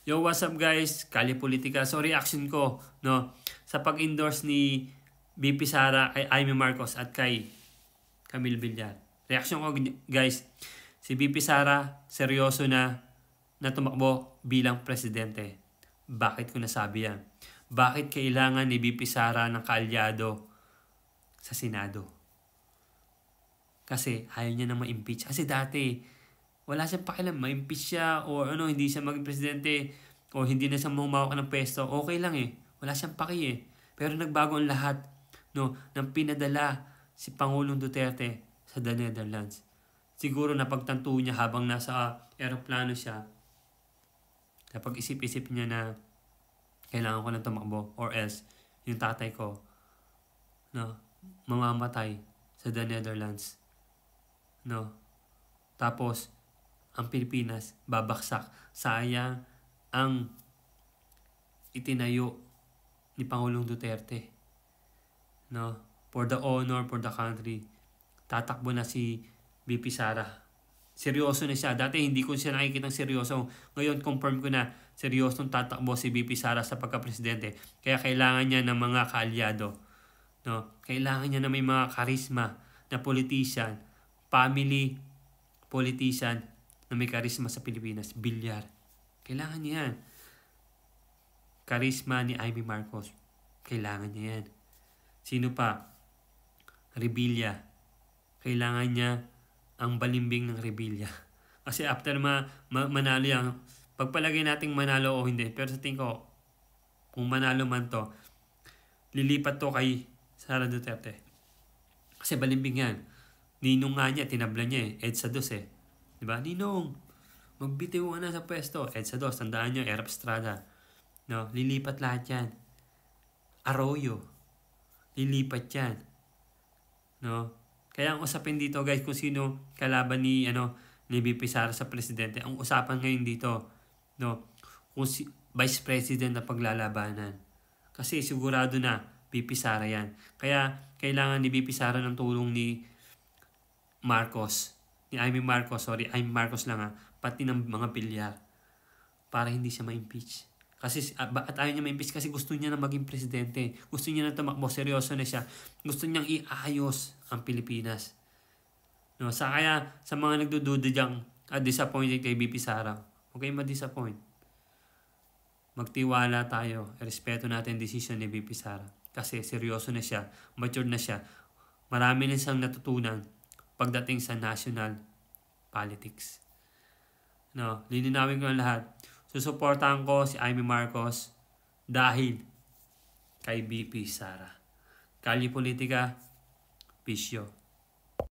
Yo, what's up guys? Kali Politika. So reaction ko no sa pag-endorse ni VP Sara kay Amy Marcos at kay Camille Villar. Reaction ko guys, si VP Sara seryoso na tumakbo bilang presidente. Bakit ko nasabi yan? Bakit kailangan ni VP Sara ng kaalyado sa Senado? Kasi ayaw niya na ma-impeach. Kasi dati wala siyang pakialam, ma-impeach siya o hindi siya maging presidente o hindi na siya humawak ng pwesto, okay lang eh. Wala siyang paki eh. Pero nagbago ang lahat nang pinadala si Pangulong Duterte sa The Netherlands. Siguro napagtanto niya habang nasa aeroplano siya, napag-isip-isip niya na kailangan ko na tumakbo or else yung tatay ko mamamatay sa The Netherlands. Tapos ang Pilipinas babaksak. Sayang ang itinayo ni Pangulong Duterte. For the honor, for the country. Tatakbo na si VP Sara. Seryoso na siya. Dati hindi ko siya nakikita seryoso. Ngayon confirm ko na seryosong tatakbo si VP Sara sa pagka-presidente. Kaya kailangan niya ng mga kaalyado. Kailangan niya na may mga karisma na politician, family politician na may karisma sa Pilipinas. Villar. Kailangan niya yan. Karisma ni Amy Marcos. Kailangan niya yan. Sino pa? Revilla. Kailangan niya ang balimbing ng Revilla. Kasi after manalo yan, pagpalagay nating manalo o hindi, pero sa tingin ko, kung manalo man to, lilipat to kay Sara Duterte. Kasi balimbing yan. Ninong nga niya, tinabla niya eh. EDSA 2 eh. Diba? Ninong, magbitiw ka na sa pwesto. EDSA 2, tandaan nyo, Erap Estrada. Lilipat lahat yan. Arroyo. Lilipat yan. Kaya ang usapin dito guys, kung sino kalaban ni VP Sara sa presidente, ang usapan ngayon dito, kung si Vice President na paglalabanan. Kasi sigurado na VP Sara yan. Kaya kailangan ni VP Sara ng tulong ni Amy Marcos lang pati ng mga Villar para hindi siya ma-impeach. Kasi at ayaw niya ma-impeach kasi gusto niya na maging presidente. Gusto niya na tumakbo, seryoso na siya. Gusto niyang iayos ang Pilipinas. Kaya sa mga nagdududa diyang disappointed kay VP Sara, huwag kayong ma-disappoint. Magtiwala tayo, respeto natin decision ni VP Sara. Kasi seryoso na siya, mature na siya. Marami na siyang natutunan pagdating sa national politics. Lininawin ko ang lahat. Susuportahan ko si Amy Marcos dahil kay VP Sara. Kali Politika, Pisyo.